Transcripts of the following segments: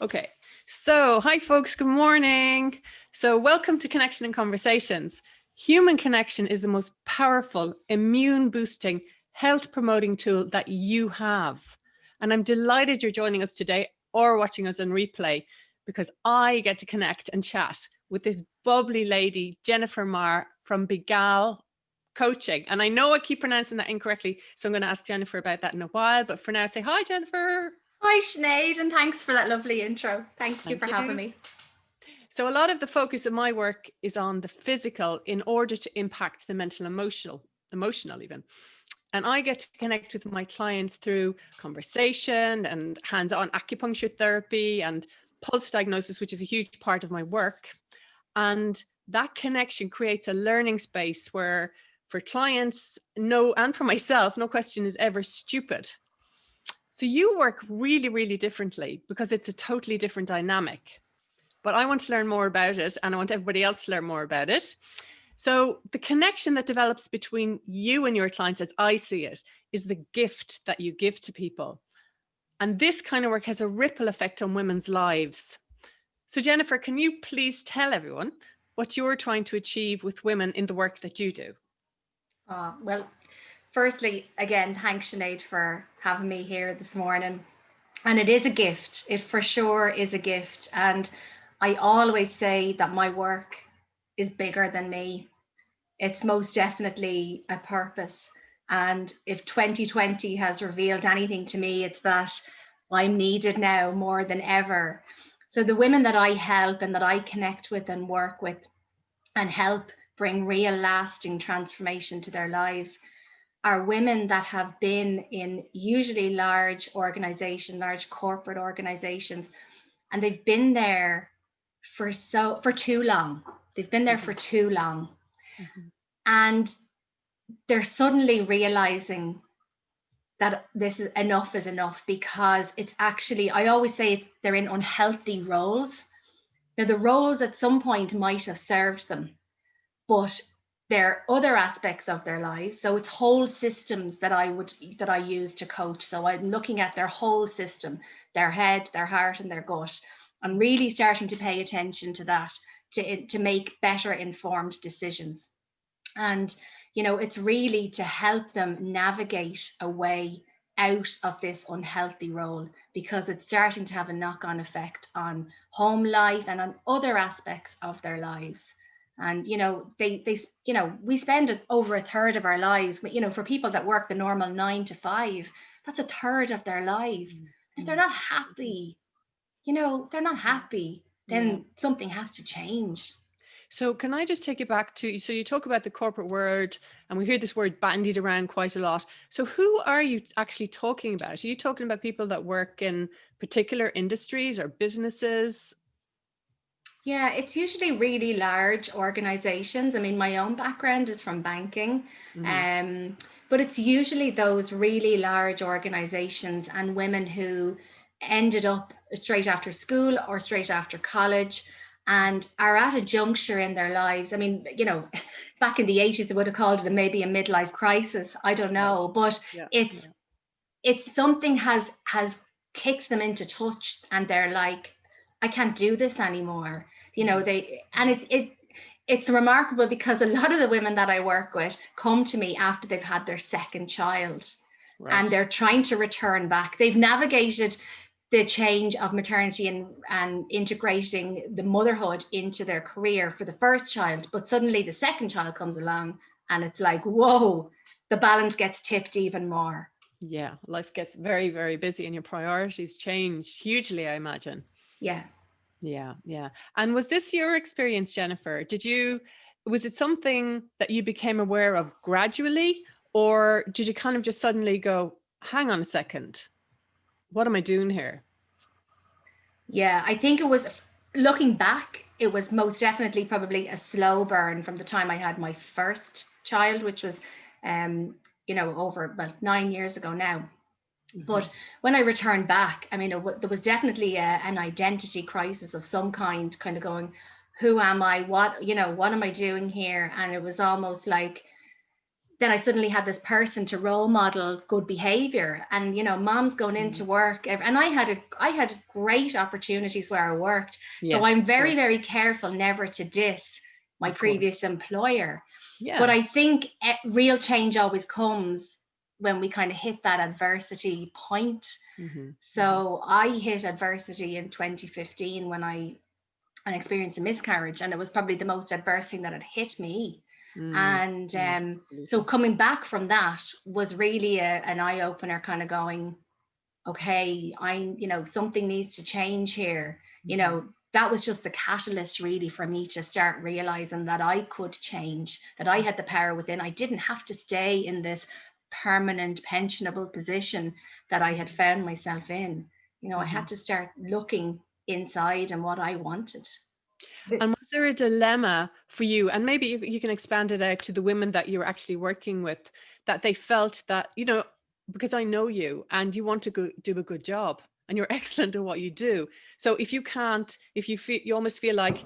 Okay, so hi folks, good morning. So welcome to Connection and Conversations. Human connection is the most powerful, immune boosting, health promoting tool that you have. And I'm delighted you're joining us today or watching us on replay because I get to connect and chat with this bubbly lady, Jennifer Maher from Begal Coaching. And I know I keep pronouncing that incorrectly, so I'm going to ask Jennifer about that in a while. But for now, say hi, Jennifer. Hi Sinead, and thanks for that lovely intro. Thank you Thank for having me. So a lot of the focus of my work is on the physical in order to impact the mental, emotional even. And I get to connect with my clients through conversation and hands-on acupuncture therapy and pulse diagnosis, which is a huge part of my work. And that connection creates a learning space where for clients, and for myself, no question is ever stupid. So you work really, really differently because it's a totally different dynamic. But I want to learn more about it, and I want everybody else to learn more about it. So the connection that develops between you and your clients, as I see it, is the gift that you give to people. And this kind of work has a ripple effect on women's lives. So Jennifer, can you please tell everyone what you're trying to achieve with women in the work that you do? Well, firstly, again, thanks Sinead for having me here this morning. And it is a gift. It for sure is a gift. And I always say that my work is bigger than me. It's most definitely a purpose. And if 2020 has revealed anything to me, it's that I'm needed now more than ever. So the women that I help and that I connect with and work with and help bring real lasting transformation to their lives are women that have been in usually large organizations, large corporate organizations, and they've been there for too long. They've been there for too long. Mm-hmm. And they're suddenly realizing that this is enough because it's actually, I always say they're in unhealthy roles. Now the roles at some point might have served them, but there are other aspects of their lives. So it's whole systems that I use to coach. So I'm looking at their whole system, their head, their heart, and their gut. I'm really starting to pay attention to that to make better informed decisions. And it's really to help them navigate a way out of this unhealthy role, because it's starting to have a knock-on effect on home life and on other aspects of their lives. And we spend over a third of our lives, for people that work the normal 9 to 5, that's a third of their life. If they're not happy, they're not happy, then something has to change. So can I just take you back to, so you talk about the corporate world and we hear this word bandied around quite a lot. So who are you actually talking about? Are you talking about people that work in particular industries or businesses? Yeah, it's usually really large organizations. I mean, my own background is from banking, um, but it's usually those really large organizations and women who ended up straight after school or straight after college and are at a juncture in their lives. I mean, back in the 80s, they would have called it maybe a midlife crisis. I don't know, but it's something has kicked them into touch and they're like, I can't do this anymore. It's remarkable because a lot of the women that I work with come to me after they've had their second child. Right. And they're trying to return back. They've navigated the change of maternity and integrating the motherhood into their career for the first child, but suddenly the second child comes along and it's like, whoa, the balance gets tipped even more. Yeah, life gets very, very busy and your priorities change hugely, I imagine. Yeah. Yeah. And was this your experience, Jennifer? Was it something that you became aware of gradually, or did you kind of just suddenly go, hang on a second, what am I doing here? Yeah, I think it was, looking back, it was most definitely probably a slow burn from the time I had my first child, which was, over about 9 years ago now. But when I returned back, I mean, there was definitely an identity crisis of some kind of going, who am I? What am I doing here? And it was almost like then I suddenly had this person to role model good behavior. And mom's going into work, and I had great opportunities where I worked. So Yes, I'm of very, course. very careful never to diss my Of course. previous employer. But Yeah. I think real change always comes when we kind of hit that adversity point. So I hit adversity in 2015 when I experienced a miscarriage, and it was probably the most adverse thing that had hit me. And so Absolutely. coming back from that was really an eye-opener, kind of going, okay, something needs to change here. That was just the catalyst really for me to start realizing that I could change, that I had the power within. I didn't have to stay in this permanent pensionable position that I had found myself in. I had to start looking inside and what I wanted. And was there a dilemma for you? And maybe you can expand it out to the women that you're actually working with, that they felt that, because I know you and you want to do a good job and you're excellent at what you do. So if you can't, if you feel, you almost feel like,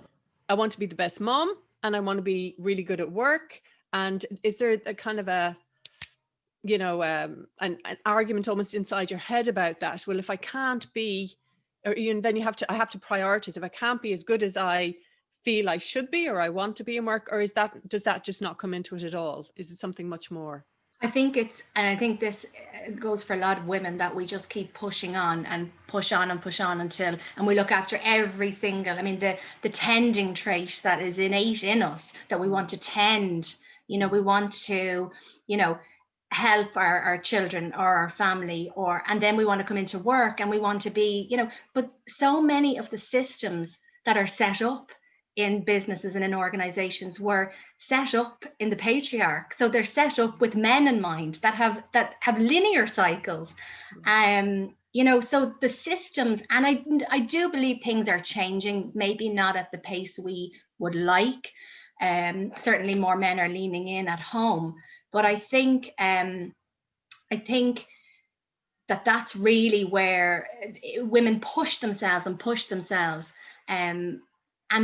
I want to be the best mom and I want to be really good at work. And is there a kind of an argument almost inside your head about that? Well, if I can't be, or then I have to prioritize. If I can't be as good as I feel I should be, or I want to be in work, or does that just not come into it at all? Is it something much more? I think and I think this goes for a lot of women, that we just keep pushing on and push on and push on and we look after every single, the tending trait that is innate in us, that we want to tend, we want to, help our children or our family, and then we want to come into work and we want to be, but so many of the systems that are set up in businesses and in organizations were set up in the patriarch. So they're set up with men in mind that have linear cycles. So the systems, and I do believe things are changing, maybe not at the pace we would like. Certainly more men are leaning in at home. But I think that that's really where women push themselves and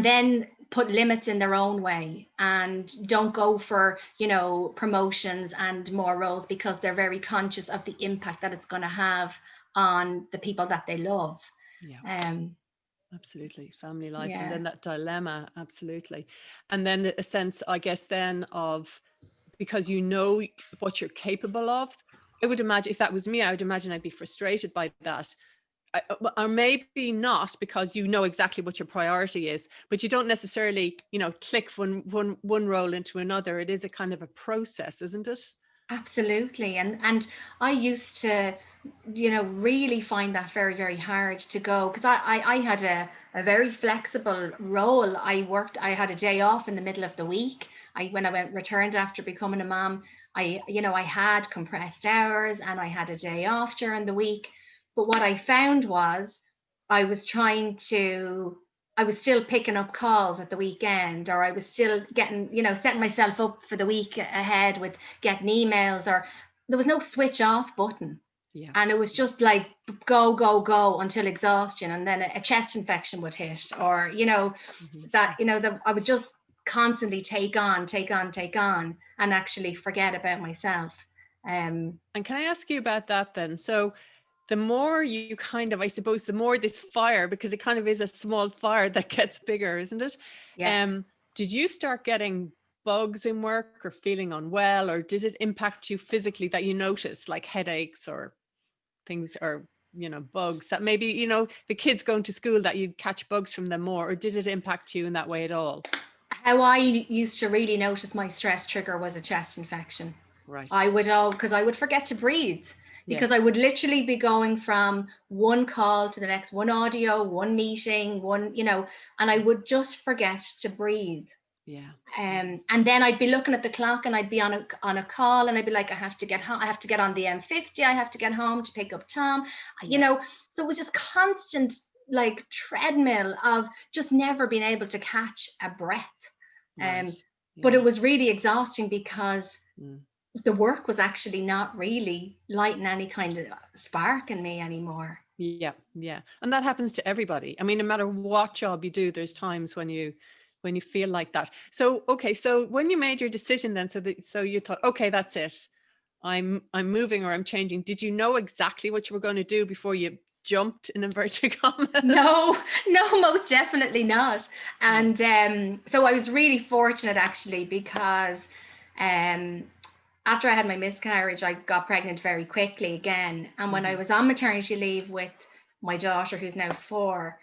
then put limits in their own way and don't go for promotions and more roles, because they're very conscious of the impact that it's going to have on the people that they love. Absolutely. Family life. And then that dilemma. Absolutely. And then a sense, I guess, then of, because you know what you're capable of. I would imagine if that was me, I would imagine I'd be frustrated by that. Or maybe not, because you know exactly what your priority is, but you don't necessarily, click one role into another. It is a kind of a process, isn't it? Absolutely. And I used to, really find that very, very hard to go, because I had a very flexible role. I had a day off in the middle of the week. When I returned after becoming a mom, I had compressed hours and I had a day off during the week. But what I found was I was still picking up calls at the weekend, or I was still getting, setting myself up for the week ahead with getting emails, or there was no switch off button. Yeah. And it was just like go, go, go until exhaustion. And then a chest infection would hit, or, that I would just constantly take on and actually forget about myself. And can I ask you about that then? So the more you kind of, I suppose, the more this fire, because it kind of is a small fire that gets bigger, isn't it? Yeah. Did you start getting bugs in work or feeling unwell, or did it impact you physically that you noticed, like headaches or things, or, bugs that maybe, the kids going to school, that you'd catch bugs from them more, or did it impact you in that way at all? How I used to really notice my stress trigger was a chest infection. Right. Because I would forget to breathe, because I Yes. would literally be going from one call to the next, one audio, one meeting, and I would just forget to breathe. Yeah. And then I'd be looking at the clock and I'd be on a call and I'd be like, I have to get home. I have to get on the M50. I have to get home to pick up Tom, so it was just constant, like, treadmill of just never being able to catch a breath. Right. But Yeah. it was really exhausting, because the work was actually not really lighting any kind of spark in me anymore. Yeah. And that happens to everybody. I mean, no matter what job you do, there's times when you when you feel like that. So, okay, so when you made your decision then, so you thought, okay, that's it. I'm moving or I'm changing. Did you know exactly what you were going to do before you jumped, in inverted commas? No, no, most definitely not. Yeah. And so I was really fortunate actually, because um, after I had my miscarriage, I got pregnant very quickly again. And when I was on maternity leave with my daughter, who's now 4,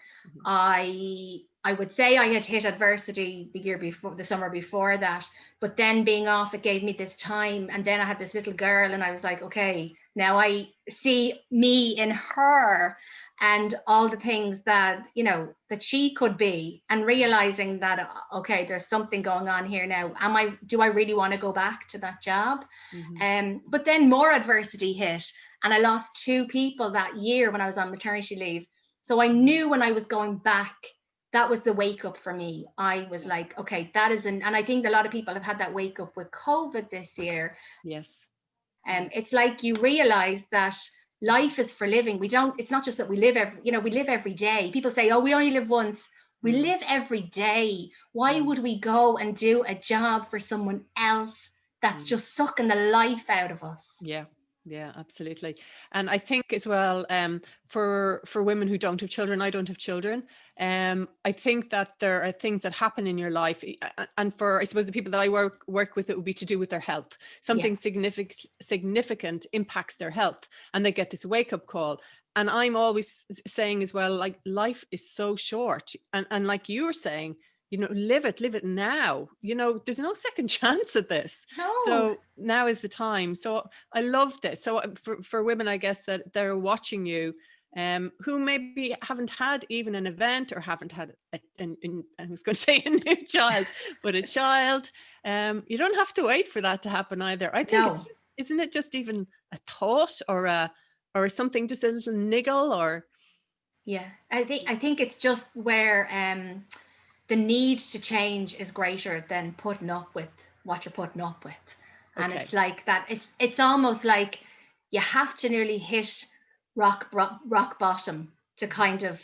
I would say I had hit adversity the year before, the summer before that. But then being off, it gave me this time. And then I had this little girl, and I was like, okay, now I see me in her and all the things that, you know, that she could be, and realizing that, okay, there's something going on here now. Do I really want to go back to that job? But then more adversity hit, and I lost 2 people that year when I was on maternity leave. So I knew when I was going back, that was the wake up for me. I was like, okay, that is and I think a lot of people have had that wake up with COVID this year. Yes. It's like you realize that life is for living. It's not just that we live we live every day. People say, oh, we only live once. We live every day. Why would we go and do a job for someone else that's just sucking the life out of us? Yeah. Yeah, absolutely. And I think as well, for women who don't have children, I don't have children. I think that there are things that happen in your life, and for, I suppose, the people that I work with, it would be to do with their health. Something significant impacts their health, and they get this wake up call. And I'm always saying as well, like, life is so short, and like you were saying, you know, live it now. You know, there's no second chance at this. No. So now is the time. So I love this. So for women, I guess, that they're watching you, who maybe haven't had even an event, or haven't had I was going to say a new child, but a child. You don't have to wait for that to happen either. I think isn't it just even a thought, or something, just a little niggle, or. Yeah, I think it's just where the need to change is greater than putting up with what you're putting up with. And it's like that. It's almost like you have to nearly hit rock bottom to kind of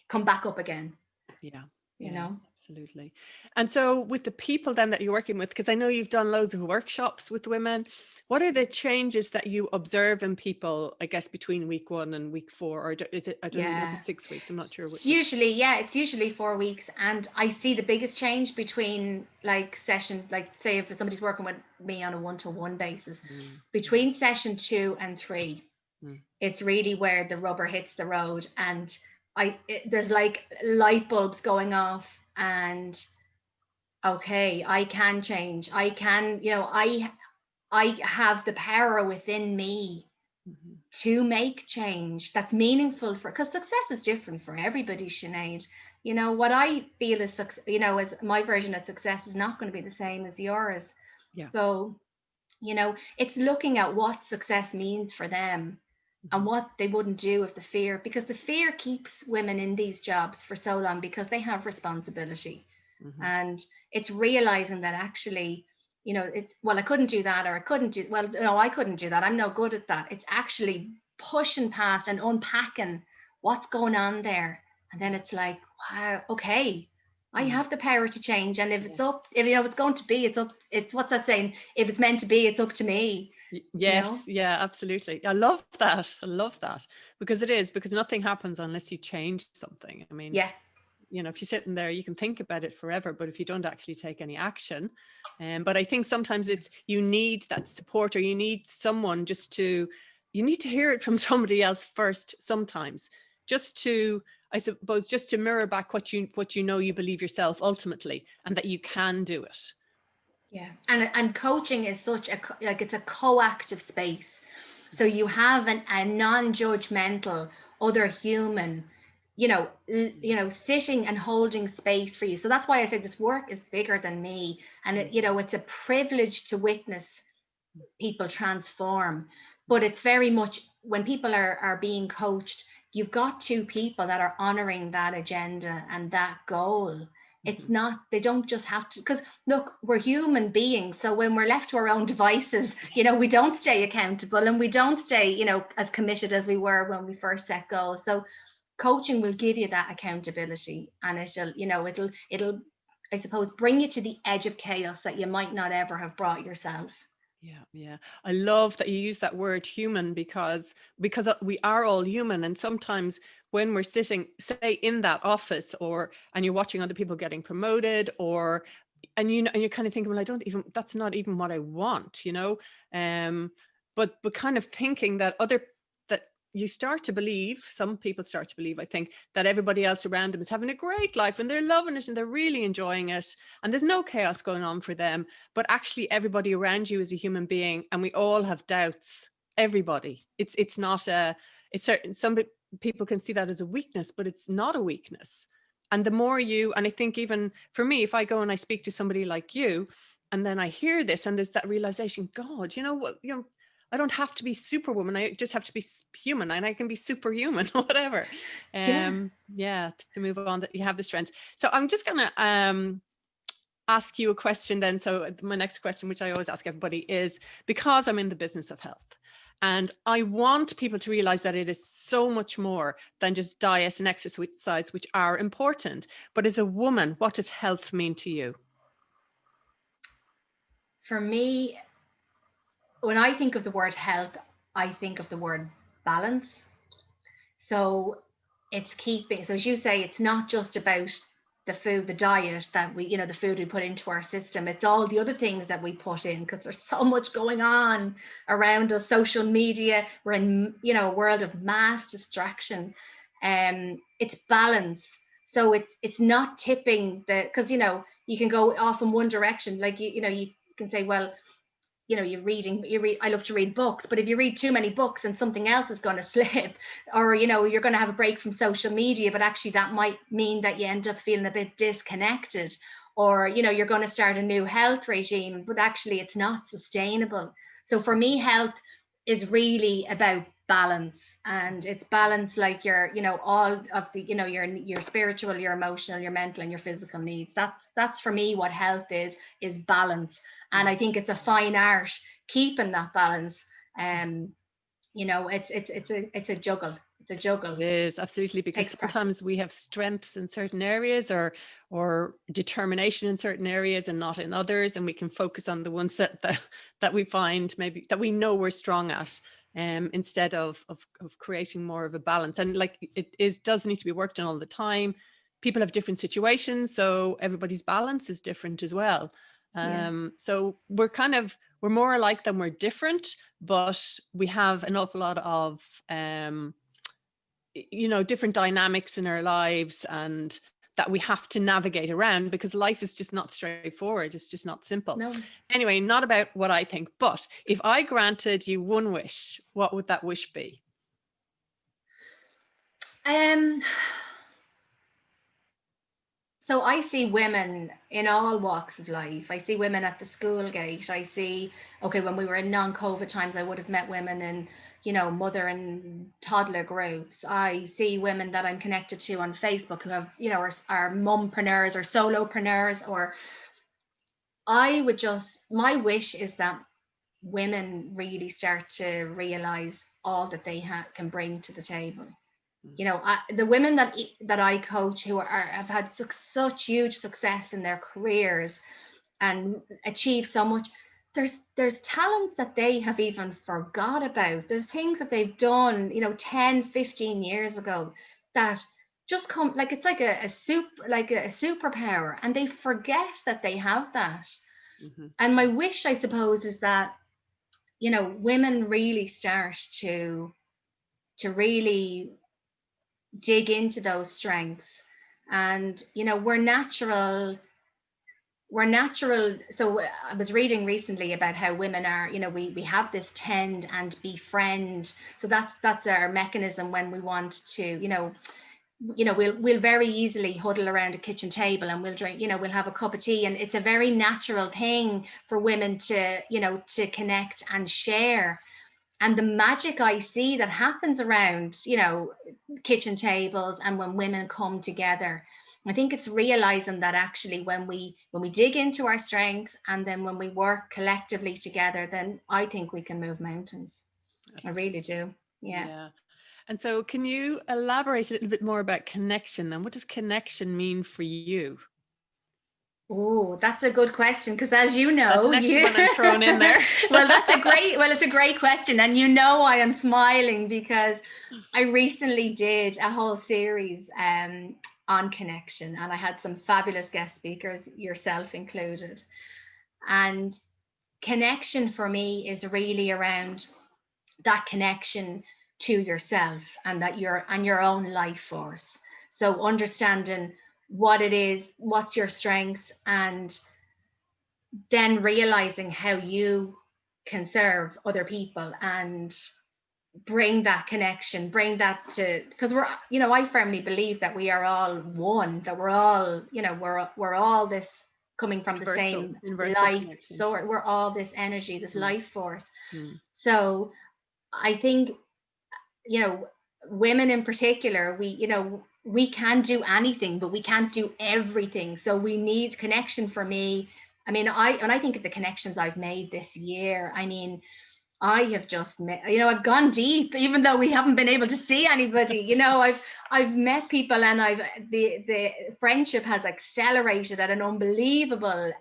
come back up again. Yeah. You know? Absolutely. And so with the people then that you're working with, because I know you've done loads of workshops with women, what are the changes that you observe in people, I guess, between week 1 and week 4, or is it, I don't know, maybe 6 weeks? I'm not sure. Usually, it's usually 4 weeks. And I see the biggest change between like session, like say if somebody's working with me on a 1-to-1 basis, between session 2 and 3, it's really where the rubber hits the road. And there's like light bulbs going off, and okay, I can change. I can, I have the power within me to make change that's meaningful, because success is different for everybody, Sinead. You know, what I feel is, as my version of success is not going to be the same as yours. Yeah. So, it's looking at what success means for them, and what they wouldn't do if because the fear keeps women in these jobs for so long, because they have responsibility. And it's realizing that actually, I couldn't do that, or I couldn't do that, I'm no good at that. It's actually pushing past and unpacking what's going on there. And then it's like, wow, okay, I have the power to change. And if it's it's going to be, it's what's that saying? If it's meant to be, it's up to me. Yes. Yeah, absolutely. I love that, because nothing happens unless you change something. I mean, if you're sitting there, you can think about it forever, but if you don't actually take any action, but I think sometimes you need that support, or you need someone you need to hear it from somebody else first sometimes, just to, I suppose, just to mirror back what you you believe yourself ultimately, and that you can do it. Yeah. And coaching is such it's a co-active space. So you have a non-judgmental other human, sitting and holding space for you. So that's why I say this work is bigger than me. And it's a privilege to witness people transform. But it's very much, when people are being coached, you've got 2 people that are honoring that agenda and that goal. It's not, they don't just have to, because look, we're human beings. So when we're left to our own devices, we don't stay accountable, and we don't stay, as committed as we were when we first set goals. So coaching will give you that accountability, and it'll I suppose, bring you to the edge of chaos that you might not ever have brought yourself. Yeah, yeah. I love that you use that word human, because we are all human, and sometimes when we're sitting, say, in that office, or and you're watching other people getting promoted, or and you're kind of thinking, well, that's not even what I want, um but kind of thinking that you start to believe, some people start to believe, I think, that everybody else around them is having a great life and they're loving it and they're really enjoying it and there's no chaos going on for them. But actually everybody around you is a human being, and we all have doubts. Everybody. It's not a, it's certain, some people can see that as a weakness, but it's not a weakness. And the more and I think even for me, if I go and I speak to somebody like you, and then I hear this and there's that realization, God, you know what, I don't have to be superwoman. I just have to be human, and I can be superhuman, whatever. Yeah. Yeah, to move on, that you have the strength. So I'm just gonna ask you a question then. So my next question, which I always ask everybody, is, because I'm in the business of health, and I want people to realize that it is so much more than just diet and exercise, which are important. But as a woman, what does health mean to you? For me, when I think of the word health, I think of the word balance. So it's keeping, so as you say, it's not just about the food, the diet that we, the food we put into our system. It's all the other things that we put in, because there's so much going on around us. Social media, we're in, a world of mass distraction. It's balance. So it's not tipping because you can go off in one direction. Like you can say, well, I love to read books, but if you read too many books and something else is going to slip, or you're going to have a break from social media, but actually that might mean that you end up feeling a bit disconnected, or you're going to start a new health regime, but actually it's not sustainable. So for me, health is really about balance, and it's balance like your all of the your spiritual, your emotional, your mental, and your physical needs. That's for me what health is balance. And I think it's a fine art keeping that balance. It's a juggle. It's a juggle. It is, absolutely, because Takes practice. sometimes we have strengths in certain areas, or determination in certain areas and not in others, and we can focus on the ones that we find, maybe that we know we're strong at, instead of creating more of a balance. And like, does need to be worked on all the time. People have different situations, so everybody's balance is different as well. Yeah. So we're more alike than we're different, but we have an awful lot of different dynamics in our lives, and that we have to navigate around, because life is just not straightforward. It's just not simple. No. Anyway, not about what I think, but if I granted you one wish, what would that wish be? Um. So I see women in all walks of life. I see women at the school gate. I see, okay, when we were in non-COVID times, I would have met women in, mother and toddler groups. I see women that I'm connected to on Facebook who have, are mumpreneurs or solopreneurs. Or my wish is that women really start to realize all that they can bring to the table. The women that I coach who have had such huge success in their careers and achieved so much, there's talents that they have even forgot about. There's things that they've done 10, 15 years ago that just come, like it's like a superpower, and they forget that they have that. Mm-hmm. And my wish, I suppose, is that women really start to really dig into those strengths. And we're natural. So I was reading recently about how women are, we have this tend and befriend. So that's our mechanism when we want to, we'll very easily huddle around a kitchen table and we'll drink, we'll have a cup of tea, and it's a very natural thing for women to connect and share. And the magic I see that happens around kitchen tables and when women come together, I think it's realizing that actually when we dig into our strengths, and then when we work collectively together, then I think we can move mountains. I really do. Yeah. Yeah. And so can you elaborate a little bit more about connection, and what does connection mean for you? Oh, that's a good question, because as you That's know, an extra one I'm throwing in there. well, it's a great question. And I am smiling because I recently did a whole series on connection, and I had some fabulous guest speakers, yourself included. And connection for me is really around that connection to yourself, and that your own life force. So understanding what it is, what's your strengths, and then realizing how you can serve other people and bring that connection, bring that to, because I firmly believe that we are all one, that we're all, we're all this coming from the same universal life connection. sort. We're all this energy, this life force. Mm. So I think, women in particular, we can do anything, but we can't do everything. So we need connection. For me, I mean, when I think of the connections I've made this year, I mean, I have just met, I've gone deep, even though we haven't been able to see anybody. I've met people, and the friendship has accelerated at an unbelievable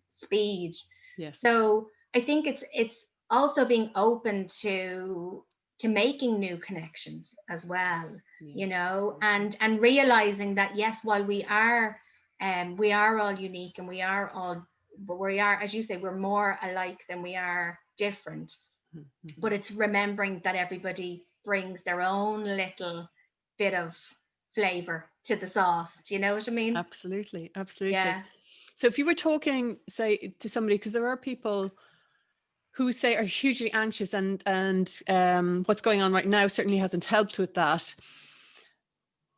speed. Yes. So I think it's also being open to making new connections as well, and realizing that, yes, while we are all unique, and but we are, as you say, we're more alike than we are different. Mm-hmm. But it's remembering that everybody brings their own little bit of flavor to the sauce. Do you know what I mean? Absolutely. Yeah. So if you were talking, say, to somebody, because there are people who say are hugely anxious, and what's going on right now certainly hasn't helped with that.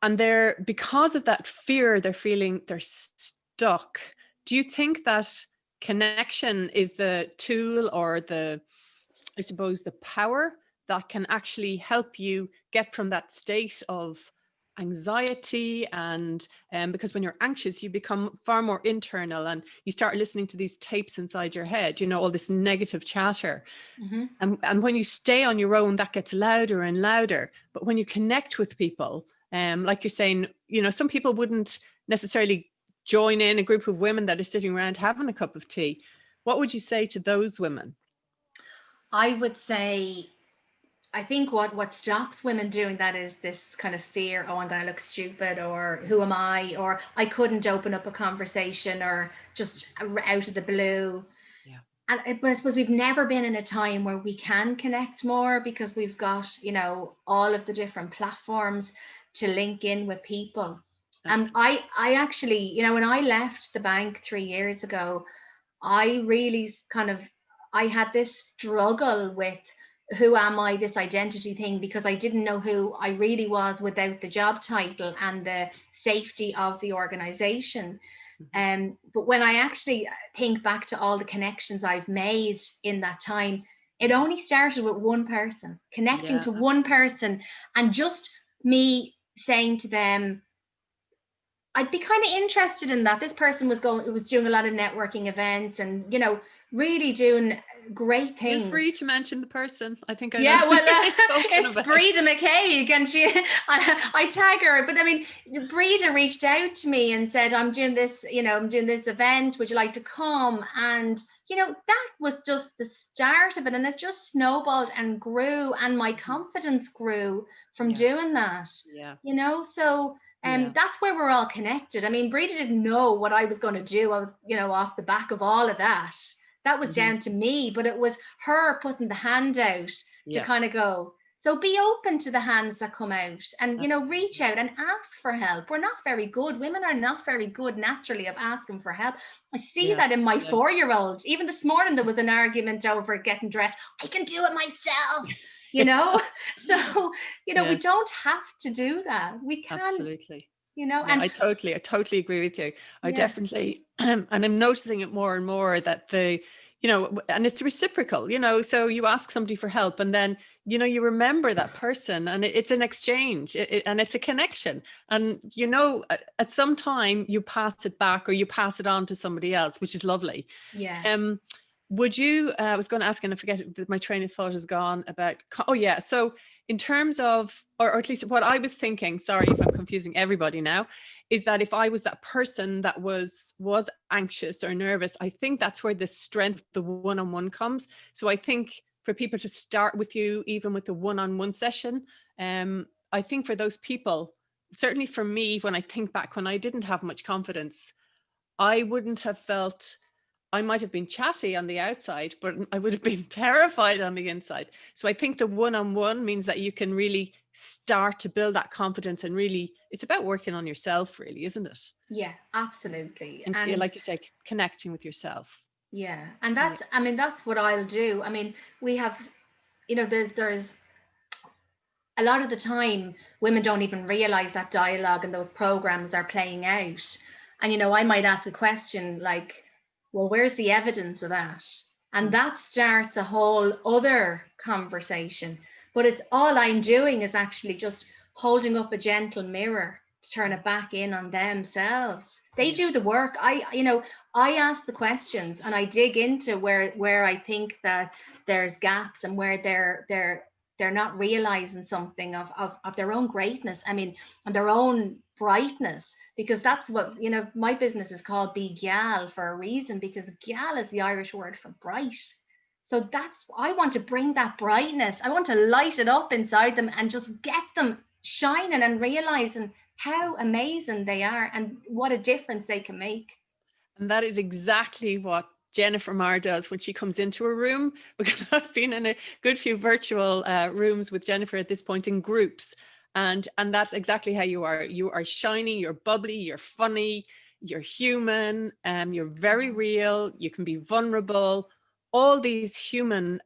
And because of that fear, they're feeling they're stuck. Do you think that connection is the tool, or I suppose, the power that can actually help you get from that state of anxiety? And because when you're anxious, you become far more internal, and you start listening to these tapes inside your head, all this negative chatter. Mm-hmm. And when you stay on your own, that gets louder and louder. But when you connect with people, like you're saying, some people wouldn't necessarily join in a group of women that are sitting around having a cup of tea. What would you say to those women? I would say, I think what stops women doing that is this kind of fear. Oh, I'm going to look stupid, or who am I, or I couldn't open up a conversation, or just out of the blue. Yeah. But I suppose we've never been in a time where we can connect more, because we've got, all of the different platforms to link in with people. And I actually, when I left the bank 3 years ago, I really I had this struggle with, who am I, this identity thing, because I didn't know who I really was without the job title and the safety of the organization. But when I actually think back to all the connections I've made in that time, it only started with one person, connecting to one person, and just me saying to them, I'd be kind of interested in that. This person was doing a lot of networking events, and really doing great things. Feel free to mention the person. I think I know. Yeah, well, it's Breda McCaig, and I tag her. But I mean, Breda reached out to me and said, I'm doing this event. Would you like to come? And that was just the start of it, and it just snowballed and grew, and my confidence grew from doing that. Yeah. So that's where we're all connected. I mean, Breda didn't know what I was going to do. I was, off the back of all of that. That was down to me, but it was her putting the hand out to kind of go. So be open to the hands that come out, and, reach out and ask for help. We're not very good. Women are not very good naturally of asking for help. I see that in my 4-year-old. Even this morning, there was an argument over getting dressed. I can do it myself, So, we don't have to do that. We can. Absolutely. And I totally agree with you. I definitely, and I'm noticing it more and more that and it's reciprocal, so you ask somebody for help, and then, you remember that person, and it's an exchange, and it's a connection. And, at some time you pass it back, or you pass it on to somebody else, which is lovely. Yeah. Would you, I was going to ask, and I forget, my train of thought is gone about, so in terms of, or at least what I was thinking, sorry if I'm confusing everybody now, is that if I was that person that was anxious or nervous, I think that's where the strength, the one-on-one comes. So I think for people to start with you, even with the one-on-one session, I think for those people, certainly for me, when I think back, when I didn't have much confidence, I wouldn't have felt, I might have been chatty on the outside, but I would have been terrified on the inside. So I think the one-on-one means that you can really start to build that confidence, and really, it's about working on yourself, really, isn't it? Yeah, absolutely. And like you say, connecting with yourself. Yeah, and that's, I mean, that's what I'll do. I mean, we have, there's a lot of the time women don't even realize that dialogue and those programs are playing out. And, I might ask a question like, well, where's the evidence of that? And that starts a whole other conversation. But it's all I'm doing is actually just holding up a gentle mirror to turn it back in on themselves. They do the work. I ask the questions and I dig into where I think that there's gaps and where they're not realizing something of their own greatness. I mean, and their own brightness, because that's what, my business is called Be Gyal for a reason, because gyal is the Irish word for bright. So I want to bring that brightness. I want to light it up inside them and just get them shining and realizing how amazing they are and what a difference they can make. And that is exactly what Jennifer Maher does when she comes into a room, because I've been in a good few virtual rooms with Jennifer at this point in groups. And that's exactly how you are. You are shiny, you're bubbly, you're funny, you're human, you're very real, you can be vulnerable, all these human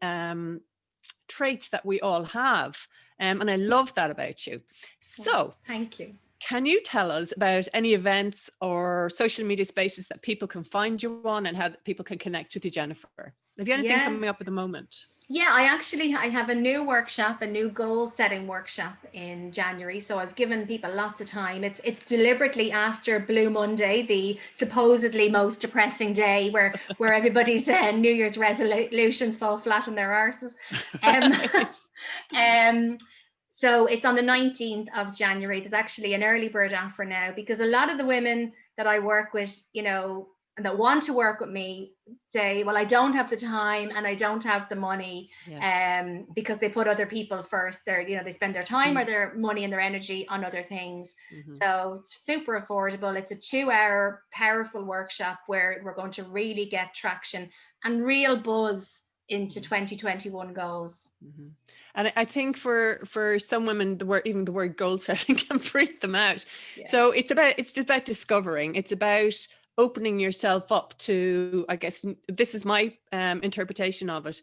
traits that we all have. And I love that about you. So thank you. Can you tell us about any events or social media spaces that people can find you on, and how people can connect with you, Jennifer? Have you anything coming up at the moment? Yeah, I have a new workshop, a new goal setting workshop in January. So I've given people lots of time. It's deliberately after Blue Monday, the supposedly most depressing day where everybody's New Year's resolutions fall flat on their arses. So it's on the 19th of January. There's actually an early bird offer now, because a lot of the women that I work with, that want to work with me say, well, I don't have the time and I don't have the money, because they put other people first. They spend their time or their money and their energy on other things. So super affordable. It's a 2-hour powerful workshop where we're going to really get traction and real buzz into 2021 goals. And I think for some women, even the word goal setting can freak them out. So it's just about discovering. It's about opening yourself up to, I guess, this is my interpretation of it,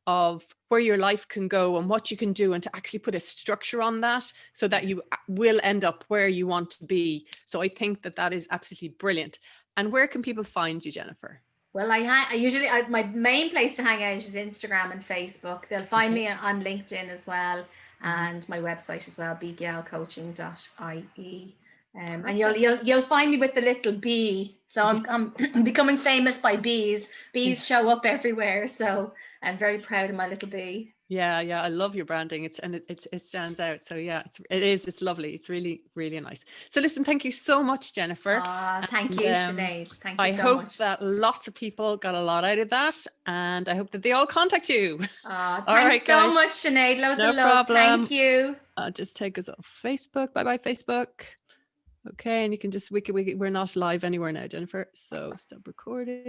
of where your life can go and what you can do, and to actually put a structure on that so that you will end up where you want to be. So I think that is absolutely brilliant. And where can people find you, Jennifer? Well, I usually, my main place to hang out is Instagram and Facebook. They'll find me on LinkedIn as well, and my website as well, bgyalcoaching.ie. And you'll find me with the little bee. So I'm becoming famous by bees. Bees show up everywhere. So I'm very proud of my little bee. Yeah, I love your branding. It stands out. So yeah, it's lovely. It's really, really nice. So listen, thank you so much, Jennifer. Thank you, Sinead. Thank you so much. I hope that lots of people got a lot out of that, and I hope that they all contact you. Thanks so much, Sinead. Loads of love. Problem. Thank you. I'll just take us off Facebook. Bye, Facebook. Okay, and you can just we're not live anywhere now, Jennifer. So stop recording.